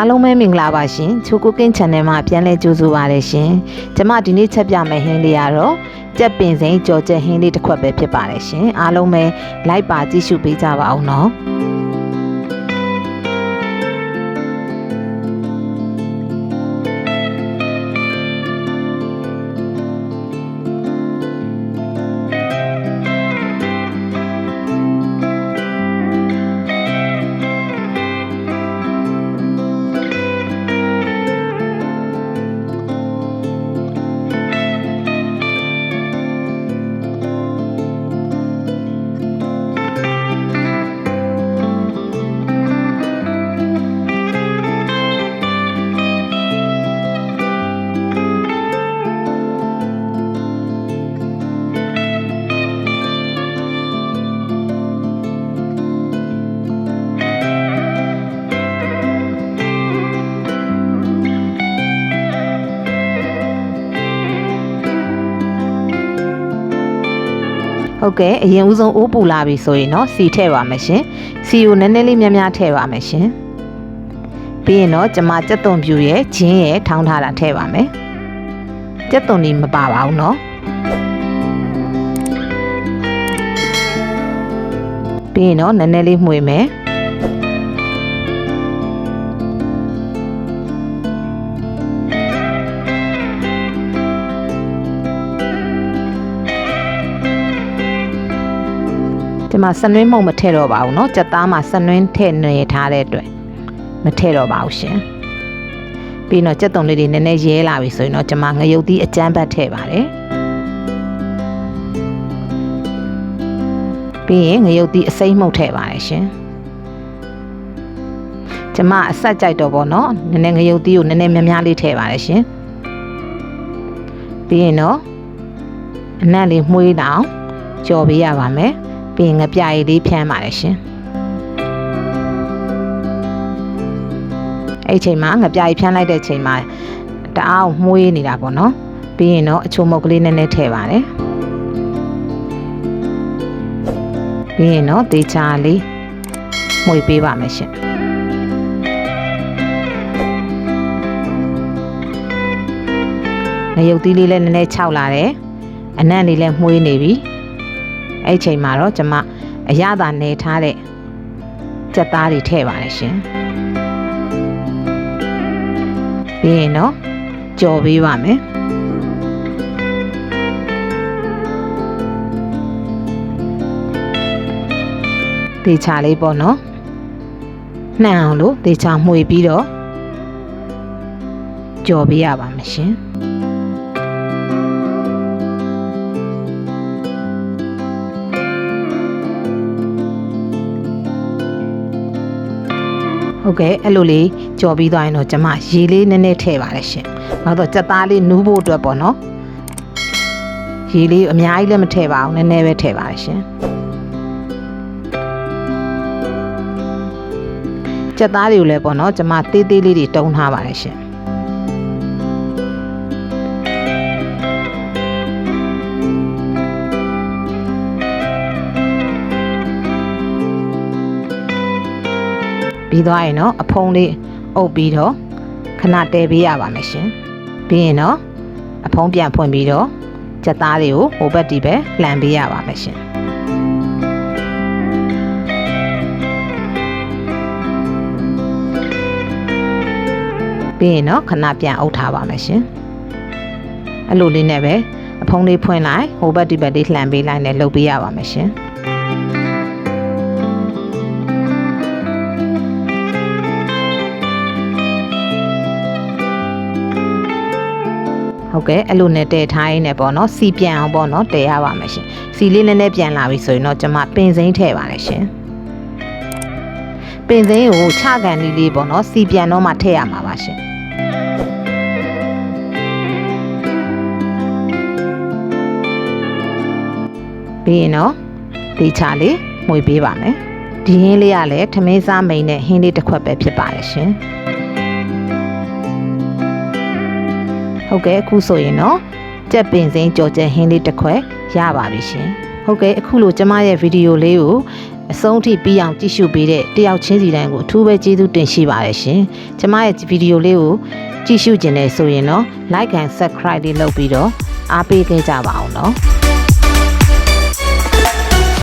အားလုံးပဲမင်္ဂလာပါရှင်ချိုကိုကင်း channel မှာပြန်လဲကြိုဆိုပါရရှင်ကျမဒီနေ့ချက်ပြမယ့်ဟင်းလေးကတော့ကြက်ပင်စိမ်းကြော်ချက်ဟင်းလေးတစ်ခွက်ပဲဖြစ်ပါတယ်ရှင်အားလုံးပဲလိုက်ပါကြည့်ရှုပေးကြပါအောင်နော်ဟုတ်ကဲ့အရင်ဦးဆုံးအိုးပူလာပြီဆိုရင်တော့စီထည့်ပါမယ်ရှင်စီကိုနည်းနည်းလေးများများထည့်ပါမယ်ရှင်ပြီးရင်တော့ကျမကြက်သွန်ပြူရဲ့ဂျင်းရဲ့ထောင်းထားတာထည့်ပါမယ်ကြက်သွန်ဒီမပါပါဘူးเนาะပြီးရင်တော့နည်းနည်းလေးမှွေမယ်ဒီမှာစနွင်းမှုန့်မထည့်တော့ပါဘူးเนาะကြက်သားမှာစနွင်းထည့်နေထားတဲ့အတွက်မထည့်တော့ပါဘူးရှင်ပြီးတော့ကြက်သွန်လေးတွေနည်းနည်းရဲလာပြီဆိုရင်တော့ကျွန်မငရုတ်သီးအကျန်းပတ်ထည့်ပါတယ်ပြီးရင်ငရုတ်သီးအစိမ်းမှုန့်ထည့်ပါတယ်ရှင်ကျွန်မအဆက်ကြိုက်တော့ပေါ့เนาะနည်းနည်းငရုတ်သီးကိုနည်းနည်းများများလေးထည့်ပါတယ်ရှင်ပြီးရင်တော့အနံ့လေးမှုေးတောင်ကြော်ပေးရပါမယ်ပြီးငပြာရည်လေးဖြန်းပါတယ်ရှင်အဲ့ချိန်မှာငပြာရည်ဖြန်းလိုက်တဲ့ချိန်မှာတအားမှုေးနေတာပေါ့နော်ပြီးရင်တော့အချိုမုတ်ကလေးနည်းနည်းထည့်ပါတယ်ပြီးရင်တော့တေချာလေးမှုေးပေးပါမယ်ရှင်ငရုတ်သီးလေးလည်းနည်းနည်းခြောက်လာတယ်အနံ့လေးလည်းမှုေးနေပြီအဲ့ချိန်မှာတော့ကျွန်မအရသာနေထားတဲ့ကြက်သားတွေထည့်ပါတယ်ရှင်ပြီးရင်တော့ကြော်ပေးပါမယ်တေချာလေးပေါ့နော်နှံအောင်လို့တေချာမှွေပြီးတော့ကြော်ပေးရပါမယ်ရှင်ဟုတ်ကဲ့အဲ့လိုလေးကြော်ပြီးသွားရင်တော့ကျွန်မရေလေးနည်းနည်းထည့်ပါတယ်ရှင်။နောက်တော့ကြက်သားလေးနူးဖို့အတွက်ပေါ့နော်။ရေလေးအများကြီးလည်းမထည့်ပါဘူးနည်းနည်းပဲထည့်ပါတယ်ရှင်။ကြက်သားတွေကိုလည်းပေါ့နော်ကျွန်မသေးသေးလေးတွေတုံးထားပါတယ်ရှင်။ပြီးသွားရင်တော့အဖုံးလေးအုပ်ပြီးတော့ခဏတဲပေးရပါမယ်ရှင်ပြီးရင်တော့အဖုံးပြန်ဖွင့်ပြီးတော့ကြက်သားတွေကိုဟိုဘက်ဒီဘက်လှန်ပေးရပါမယ်ရှင်ပြီးရင်တော့ခဏပြန်အုပ်ထားပါမယ်ရှင်အဲ့လိုလေးနဲ့ပဲအဖုံးလေးဖွင့်လိုက်ဟိုဘက်ဒီဘက်လေးလှန်ပေးလိုက်နဲ့လုပ်ပေးရပါမယ်ရှင်ဟုတ်ကဲ့အဲ့လိုနဲ့တည်ထားရင်းနဲ့ပေါ့နော်စီပြန်အောင်ပေါ့နော်တည်ရပါမယ်ရှင်စီလေးနည်းနည်းပြန်လာပြီဆိုရင်တော့ကျွန်မပင်စိမ်းထည့်ပါတယ်ရှင်ပင်စိမ်းကိုချကန်လေးပေါ့နော်စီပြန်တော့မှထည့်ရမှာပါရှင်ပြီးရင်တော့တေချာလေးမှွေပေးပါမယ်ဒီဟင်းလေးကလည်းထမင်းစားမိန်နဲ့ဟင်းလေးတစ်ခွက်ပဲဖြစ်ပါတယ်ရှင်ဟုတ်ကဲ့အခုဆိုရင်တော့ကြက်ပင်စိမ်းကြော်ချက်ဟင်းလေးတစ်ခွက်ရပါပြီရှင်ဟုတ်ကဲ့အခုလိုကျမရဲ့ဗီဒီယိုလေးကို အဆုံးထိပြီးအောင်ကြည့်ရှုပေးတဲ့တယောက်ချင်းစီတိုင်းကိုအထူးပဲကျေးဇူးတင်ရှိပါတယ်ရှင်ကျမရဲ့ဗီဒီယိုလေးကိုကြည့်ရှုခြင်းနဲ့ဆိုရင်တော့ like and subscribe လေးလုပ်ပြီးတော့အားပေးခဲ့ကြပါအောင်နော်